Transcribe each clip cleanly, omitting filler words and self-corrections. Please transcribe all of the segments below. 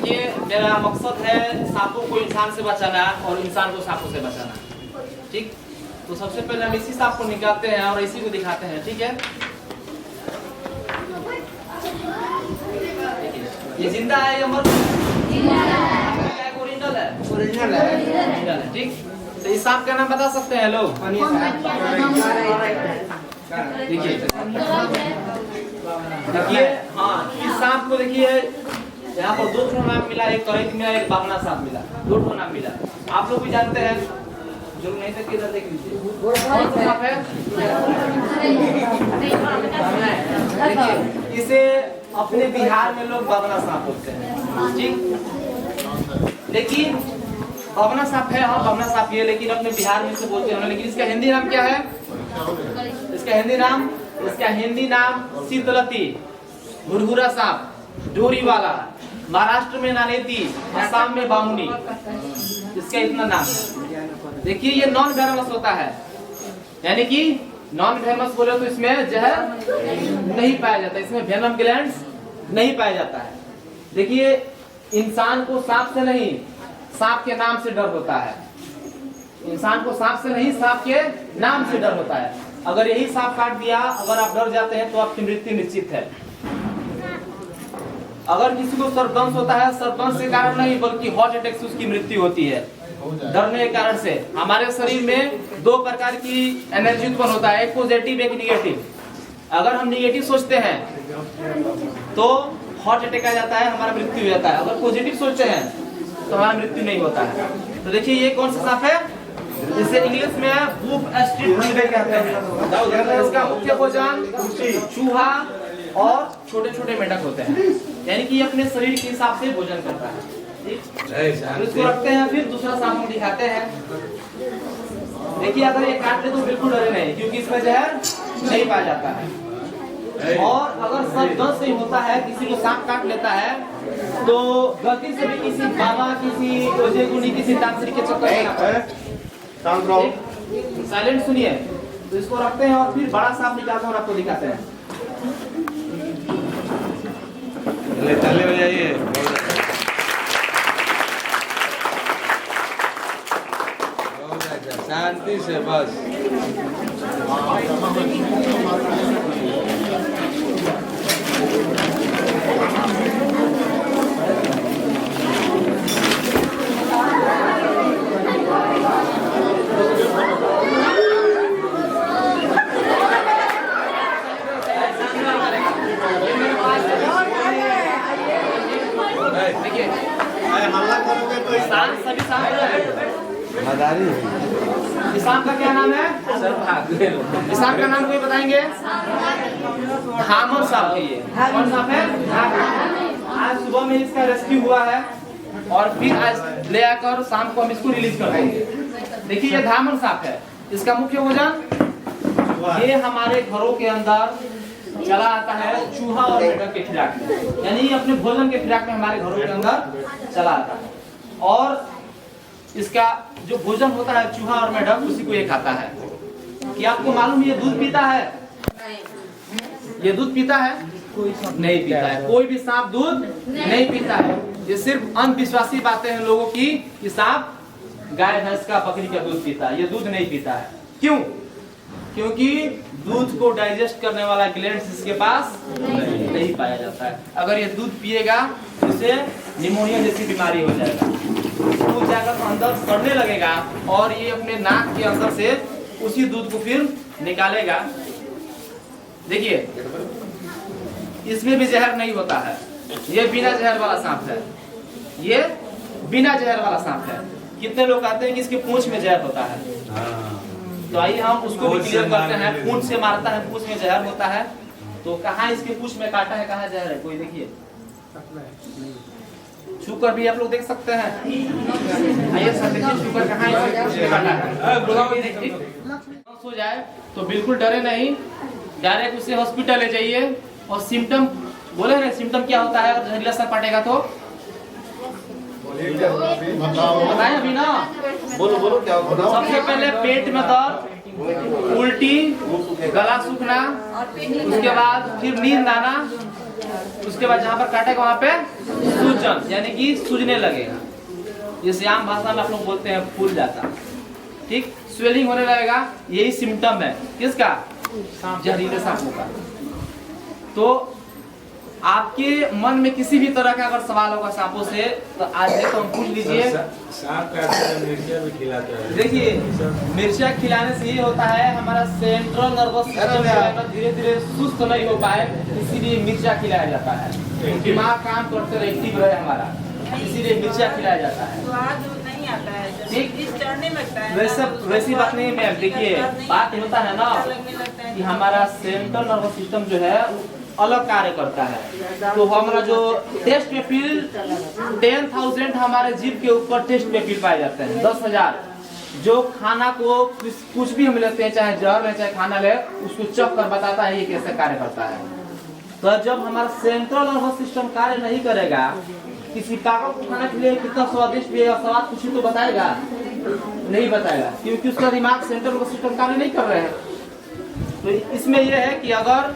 देखिए, मेरा मकसद है सांपों को इंसान से बचाना और इंसान को सांपों से बचाना। ठीक, तो सबसे पहले हम इसी सांप को निकालते हैं और इसी को दिखाते हैं। ठीक है, ये जिंदा है या मर ओरिजिनल है? ओरिजिनल है। ठीक, तो इस सांप का नाम बता सकते हैं लोग? देखिए हाँ, इस सांप को देखिए यहाँ पर 2 नाम मिला, एक करैत मिला, एक बामना सांप मिला, 2 नाम मिला। आप लोग भी जानते हैं, जो नहीं थे किधर देख लीजिए कौन सा सांप है। देखिए, इसे अपने बिहार में लोग बामना सांप बोलते हैं। ठीक, लेकिन बामना सांप है, हाँ बामना सांप ये, लेकिन अपने बिहार में इसे बोलते हैं। लेकिन इसका हिंदी नाम क्या है? इसका हिंदी नाम शीतलती, घुरघुरा सांप, डोरी वाला, महाराष्ट्र में नानेती, असम में बामुनी, इसका इतना नाम है। देखिए, ये नॉन वेनमस होता है, यानी कि नॉन वेनमस बोले तो इसमें जहर नहीं पाया जाता, इसमें वेनम ग्लैंड्स नहीं पाया जाता है। देखिए, इंसान को सांप से नहीं, सांप के नाम से डर होता है। इंसान को सांप से नहीं, सांप के नाम से डर होता है। अगर यही सांप काट दिया, अगर आप डर जाते हैं तो आपकी मृत्यु निश्चित है। अगर किसी को सर्पदंश होता है, सर्पदंश के कारण नहीं बल्कि हार्ट अटैक से उसकी मृत्यु होती है, डरने के कारण से। हमारे शरीर में 2 प्रकार की एनर्जी उत्पन्न होता है, एक पॉजिटिव एक निगेटिव। अगर हम निगेटिव सोचते हैं तो हार्ट अटैक आ जाता है, हमारा मृत्यु हो जाता है। अगर पॉजिटिव सोचते हैं तो हमारा मृत्यु नहीं होता है। तो देखिए, ये कौन सा सांप है? जिसे इंग्लिश में वूफ स्ट्रीट बीटल कहते हैं। इसका मुख्य भोजन चूहा और छोटे छोटे मेंढक होते हैं, यानी कि अपने शरीर के हिसाब से भोजन करता है। ठीक, इसको रखते हैं, फिर दूसरा सांप हम दिखाते हैं। देखिए, अगर ये काट ले तो बिल्कुल डरे नहीं, क्योंकि इसमें जहर नहीं पाया जाता है। और अगर सर्पदंश नहीं होता है, किसी को सांप काट लेता है तो गलती से भी किसी बाबा, किसी ओझे गुनी, किसी तांत्रिक के चक्कर में साइलेंट सुनिए। तो इसको रखते हैं और फिर बड़ा सांप निकालते हैं और आपको दिखाते हैं। ताली बजाइए। शांति से बस। देखिए, सांप सभी सांप इस सांप का क्या नाम है? इस सांप का नाम कोई बताएंगे? धामर सांप है। ये कौन सांप है? आज सुबह में इसका रेस्क्यू हुआ है और फिर आज ले आकर शाम को हम इसको रिलीज कर देंगे। देखिए, ये धामर सांप है। इसका मुख्य भोजन ये हमारे घरों के अंदर चला आता है चूहा और मेंढक के फिराक में, यानी अपने भोजन के फिराक में हमारे घरों के अंदर चला आता है। और इसका जो भोजन होता है चूहा और मेंढक, उसी को ये खाता है। कि आपको मालूम ये दूध पीता है? ये दूध पीता है? नहीं पीता है। कोई भी सांप दूध नहीं पीता है। ये सिर्फ अंधविश्वासी बातें हैं लोगों की कि सांप गाय भैंस का, बकरी का दूध पीता है। ये दूध नहीं पीता है। क्यों? क्योंकि दूध को डाइजेस्ट करने वाला ग्लैंड्स इसके पास नहीं पाया जाता है। अगर ये दूध पिएगा तो इसे निमोनिया जैसी बीमारी हो जाएगा, दूध जाकर अंदर सड़ने लगेगा और ये अपने नाक के अंदर से उसी दूध को फिर निकालेगा। देखिए, इसमें भी जहर नहीं होता है। ये बिना जहर वाला सांप है। ये बिना जहर वाला सांप है। कितने लोग कहते हैं कि इसके पूंछ में जहर होता है, तो आइए हम उसको भी क्लियर करते हैं। पूंछ से मारता है, पूंछ में जहर होता है। तो कहाँ इसके पूंछ में काटा है, कहाँ जहर है? कोई देखिए, छू कर भी आप लोग देख सकते हैं। आइए सर, देखिए छू कर कहाँ इसके पूंछ में काटा है। हो जाए तो बिल्कुल डरे नहीं, डायरेक्ट उसे हॉस्पिटल ले जाइए। और सिम्टम बोले ना, सिम्टम क्या होता है अगर जहरीला सांप काटेगा तो? बताएं अभी ना, बोलो क्या होगा? सबसे पहले पेट में दर्द, उल्टी, गला सूखना, उसके बाद फिर नींद आना, उसके बाद जहाँ पर काटेगा वहाँ पे सूजन यानी कि सूजने लगेगा, जैसे आम भाषा में आप लोग बोलते हैं फूल जाता, ठीक, स्वेलिंग होने लगेगा। यही सिम्टम है किसका, जहरीले सांपों का। तो आपके मन में किसी भी तरह का अगर सवाल होगा सांपों से तो आज तो हम पूछ लीजिए। सांप काटता है, मिर्चियाँ भी खिलाता है। देखिए मिर्चियाँ खिलाने से ये होता है हमारा सेंट्रल नर्वस सिस्टम धीरे धीरे सुस्त नहीं हो पाए, इसीलिए मिर्चियाँ खिलाया जाता है, दिमाग काम करते रहे, एक्टिव रहे हमारा, इसीलिए मिर्चियाँ खिलाया जाता है। नहीं आता है, ठीक, चढ़ने लगता है। वैसी बात नहीं मैम। देखिए बात होता है ना कि हमारा सेंट्रल नर्वस सिस्टम जो है अलग कार्य करता है। तो हमारा जो टेस्ट पेपिल 10,000 हमारे जीभ के ऊपर टेस्ट पेपिल पाए जाते हैं, 10,000 जो खाना को कुछ भी हम लेते हैं, चाहे जहर ले चाहे खाना ले, उसको चख कर बताता है ये कैसे कार्य करता है। तो जब हमारा सेंट्रल नर्वस सिस्टम कार्य नहीं करेगा, किसी पागल को खाना के लिए कितना स्वादिष्ट भी है, स्वाद कुछ तो बताएगा नहीं बताएगा, क्योंकि उसका दिमाग सेंट्रल नर्वस सिस्टम कार्य नहीं कर रहे हैं। तो इसमें यह है कि अगर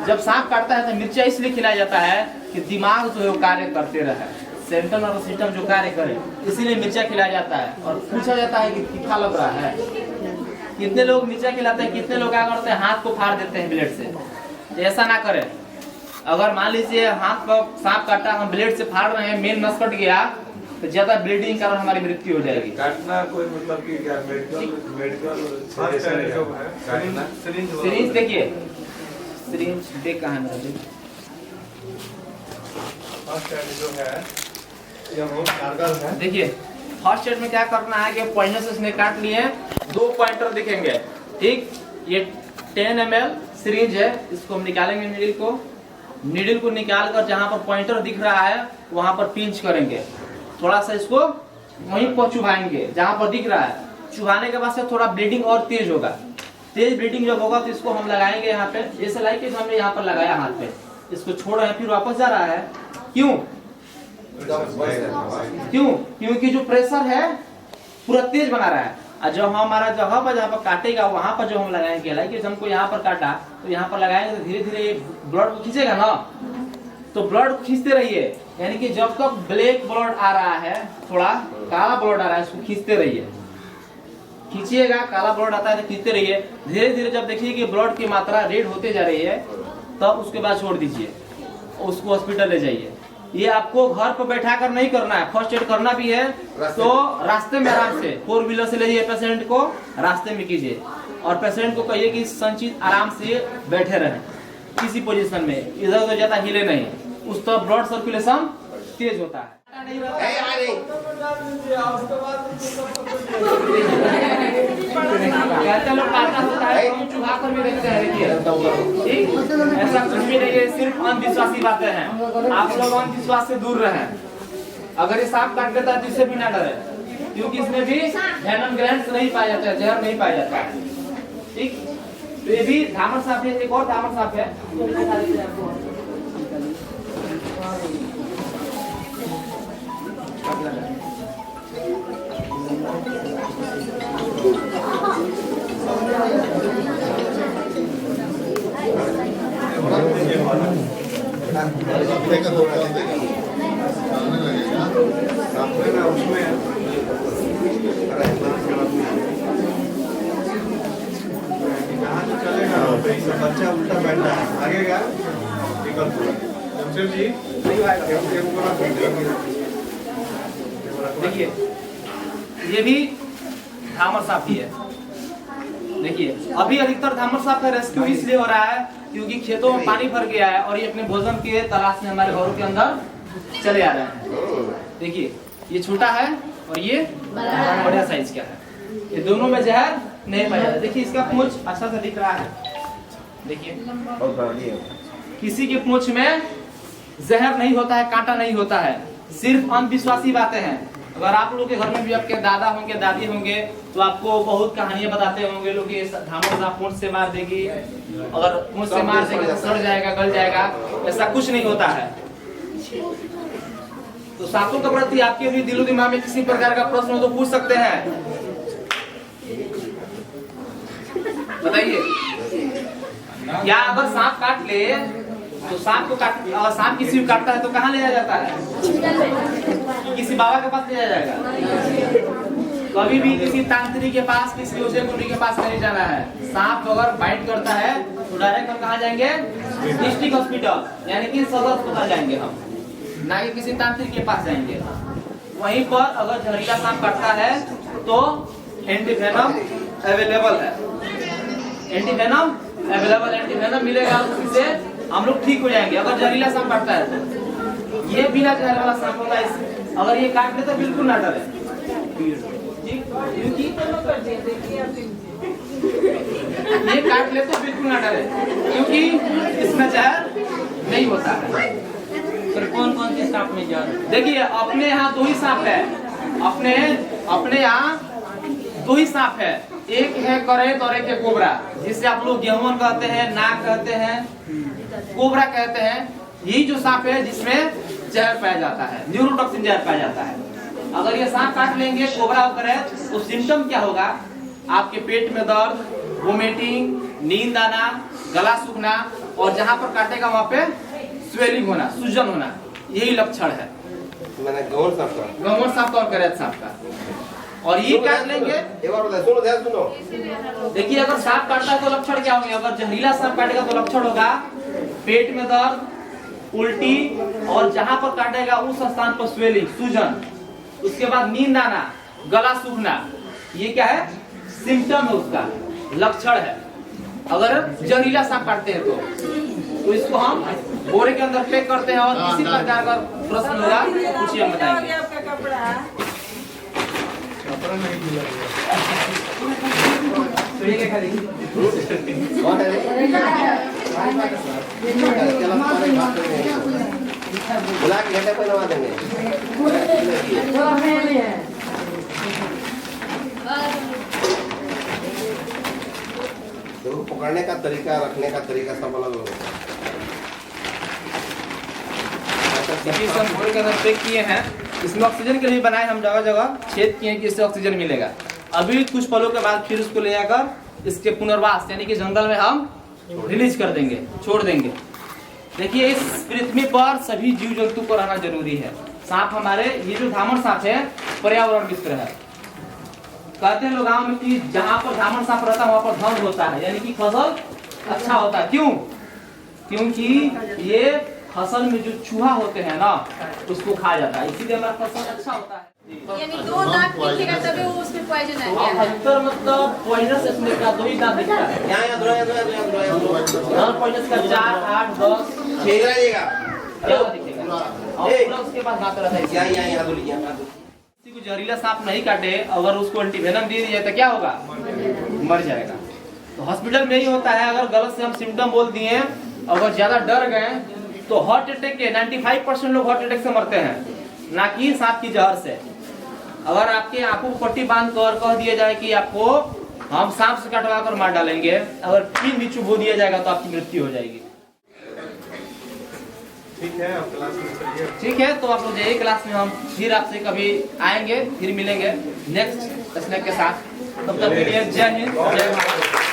जब सांप काटता है तो मिर्चियाँ इसलिए खिलाया जाता है कि दिमाग जो है वो कार्य करते रहे, सेंट्रल नर्वस सिस्टम जो कार्य करे, इसीलिए मिर्चियाँ खिलाया जाता है। और पूछा जाता है कि तीखा लग रहा है, कितने लोग मिर्चियाँ खिलाते हैं, कितने लोग क्या करते हैं हाथ को फाड़ देते हैं ब्लेड से। ऐसा ना करें। अगर मान लीजिए हाथ पर सांप काटा, हम ब्लेड से फाड़ रहे हैं, मेन नस कट गया तो ज्यादा ब्लीडिंग कारण हमारी मृत्यु हो जाएगी। काटना कोई मतलब कि क्या मेडिकल सिरिंज देखिए, सिरिंज देख कहाँ है मेरा जी? जो है ये बहुत कारगर है। देखिए फर्स्ट एड में क्या करना है कि पॉइंटर से इसने काट लिए, 2 पॉइंटर दिखेंगे, ठीक। ये 10 ml सिरिंज है, इसको हम निकालेंगे नीडल को निकाल कर जहाँ पर पॉइंटर दिख रहा है वहाँ पर पिंच करेंगे, थोड़ा सा इसको वहीं पर चुभाएंगे जहाँ पर दिख रहा है। चुभाने के बाद से थोड़ा ब्लीडिंग और तेज होगा, तेज ब्लीडिंग जब होगा तो इसको हम लगाएंगे यहाँ पे, जैसे लाइक के हमने यहाँ पर लगाया हाथ पे, इसको छोड़ रहे हैं फिर वापस जा रहा है। क्यों? क्योंकि जो प्रेशर है पूरा तेज बना रहा है। और जब हमारा जगह पर जहाँ पर काटेगा वहां पर जो हम लगाएंगे, लाइक हमको यहाँ पर काटा तो यहाँ पर लगाएंगे तो धीरे धीरे ब्लड को खींचेगा ना, तो ब्लड खींचते रहिए, यानी कि जब तक ब्लैक ब्लड आ रहा है, थोड़ा काला ब्लड आ रहा है, इसको खींचते रहिए, खींचिएगा, काला ब्लड आता है तो खींचते रहिए। धीरे धीरे जब देखिए कि ब्लड की मात्रा रेड होते जा रही है तब उसके बाद छोड़ दीजिए, उसको हॉस्पिटल ले जाइए। ये आपको घर पर बैठा कर नहीं करना है, फर्स्ट एड करना भी है तो रास्ते में आराम से 4 व्हीलर से ले जाइए, पेशेंट को रास्ते में कीजिए और पेशेंट को कहिए कि संचित आराम से बैठे रहें किसी पोजीशन में, इधर उधर ज्यादा हिले नहीं, उस तरफ ब्लड सर्कुलेशन तेज होता है। कहते लोग काटा होता है तो चुहा कर भी देखते हैं, ठीक, ऐसा कुछ भी नहीं है, सिर्फ अंधविश्वासी बातें हैं। आप लोग अंधविश्वास से दूर रहें। अगर ये सांप काट देता है तो इससे भी ना डरे, क्योंकि इसमें भी वेनम ग्लैंड्स नहीं पाया जाता है, जहर नहीं पाया जाता है, ठीक। तो ये भी धामर सांप है, एक और धामर सांप है, बच्चा उल्टा बैठा है, आगे क्या निकल पूरा जमशेद जी नहीं आएगा। देखिए ये भी धामर सांप ही है। देखिए अभी अधिकतर धामर सांप का रेस्क्यू इसलिए हो रहा है क्योंकि खेतों में पानी भर गया है और ये अपने भोजन के तलाश में हमारे घरों के अंदर चले आ रहे हैं। देखिए ये छोटा है और ये बड़ा साइज का है, ये दोनों में जहर नहीं पाया जाता। देखिए इसका पूंछ अच्छा सा दिख रहा है, देखिए किसी के पूंछ में जहर नहीं होता है, कांटा नहीं होता है, सिर्फ अंधविश्वासी बातें हैं। अगर आप लोगों के घर में भी आपके दादा होंगे, दादी होंगे तो आपको बहुत कहानियां बताते होंगे लोग, ये धामर सांप पूंछ से मार देगी, अगर पूंछ से मार देगी तो सड़ जाएगा, गल जाएगा, ऐसा कुछ नहीं होता है। तो सांपों के प्रति आपके भी दिलो दिमाग में किसी प्रकार का प्रश्न हो तो पूछ सकते हैं, बताइए। या अगर सांप काट ले तो सांप को अगर सांप किसी को काटता है तो कहाँ ले जाया जाता है? किसी बाबा के पास ले जाया जाएगा। कभी भी किसी तांत्रिक के पास, किसी ओझे गुरु के पास नहीं जाना है। सांप अगर बाइट करता है तो डायरेक्ट हम कहाँ जाएंगे? डिस्ट्रिक्ट हॉस्पिटल यानी कि सदर अस्पताल जाएंगे हम, ना कि किसी तांत्रिक के पास जाएंगे। वहीं पर अगर जहरीला सांप काटता है तो एंटीवेनम अवेलेबल है, एंटीवेनम मिलेगा, उससे हम लोग ठीक हो जाएंगे। अगर जहरीला सांप काटता है तो ये बिना जहर वाला सांप होता है, अगर ये काट ले तो बिल्कुल ना डरे, क्योंकि ये काट ले तो बिल्कुल ना डरे, क्योंकि इसमें जहर नहीं होता है। कौन कौन से सांप में जहर? देखिए अपने यहाँ 2 ही सांप है, अपने यहाँ 2 ही सांप है। एक है करेत और एक है कोबरा, जिसे आप लोग गेहूं कहते हैं, नाग कहते हैं, कोबरा कहते हैं। यही जो सांप है जिसमें जहर पाया जाता है, न्यूरोटॉक्सिन जहर पाया जाता है। अगर ये सांप काट लेंगे कोबरा और करेत तो सिम्टम क्या होगा? आपके पेट में दर्द, वोमिटिंग, नींद आना, गला सूखना और जहाँ पर काटेगा वहाँ पे स्वेलिंग होना, सूजन होना, यही लक्षण है मैंने गौर सांप का, गंगोर सांप का और करेत सांप का। और ये काट लेंगे। एक बार बताओ, सुनो ध्यान सुनो। देखिए अगर सांप काटता है तो लक्षण क्या होंगे? अगर जहरीला सांप काटेगा तो लक्षण होगा पेट में दर्द, उल्टी और जहां पर काटेगा उस स्थान पर स्वेलिंग, सूजन, उसके बाद नींद आना, गला सूखना। ये क्या है? सिम्टम है, उसका लक्षण है अगर जहरीला सांप काटते हैं तो इसको हम बोरे के अंदर पैक करते हैं। और किसी प्रकार का प्रश्न होगा पूछिए, हम बताएंगे। आपका कपड़ा कपड़ा नहीं मिला कौन है? बुला के घंटे पे नवा देंगे। देखो पकड़ने का तरीका, रखने का तरीका सब अलग अलग होता है। हम बोरे के अंदर पैक किए हैं, इसमें ऑक्सीजन के लिए बनाए, हम जगह जगह छेद किए कि इससे ऑक्सीजन मिलेगा। अभी कुछ पलों के बाद फिर उसको ले जाकर इसके पुनर्वास यानी कि जंगल में हम रिलीज कर देंगे, छोड़ देंगे। देखिए इस पृथ्वी पर सभी जीव जंतु को रहना जरूरी है। सांप हमारे, ये जो धामन सांप है पर्यावरण मित्र है। कहते हैं लोग गाँव में कि जहाँ पर धामन सांप रहता है वहाँ पर धन होता है, यानी कि फसल अच्छा होता है। क्यों? क्योंकि ये फसल में जो चूहा होते हैं ना उसको खा जाता है, इसीलिए हमारा फसल अच्छा होता है। यानी 2 दांत दिखेगा तभी वो उसमें पॉइजन है क्या? 78 मतलब पॉइजनस इसमें का 2 ही दांत दिखता है। यहाँ दो पॉइजनस का 4, 8, 10, 6 रहेगा। क्या दिखेगा? और पूरा उसके पास दांत रहता है। यहाँ दो लीजिए। किसी को जहरीला सांप नहीं काटे, अगर उसको एंटीवेनम दे दिया तो क्या होगा? मर जाएगा। तो हॉस्पिटल में ही होता है, अगर गलत से हम सिम्टम बोल दिए, अगर ज्यादा डर गए तो हार्ट अटैक के 95% लोग हार्ट अटैक से मरते हैं, ना कि सांप की जहर से। अगर आपके आंखों को पट्टी बांध कर कह दिया जाए कि आपको हम सांप से कटवा कर मार डालेंगे, अगर फिर भी चुभो दिया जाएगा तो आपकी मृत्यु हो जाएगी। ठीक है, आप क्लास में चलिए। ठीक है, तो आप लोग यही क्लास में हम फिर आपसे कभी आएंगे, फिर मिलेंगे नेक्स्ट स्नैक के साथ। तब तक के लिए जय हिंद, जय भारत।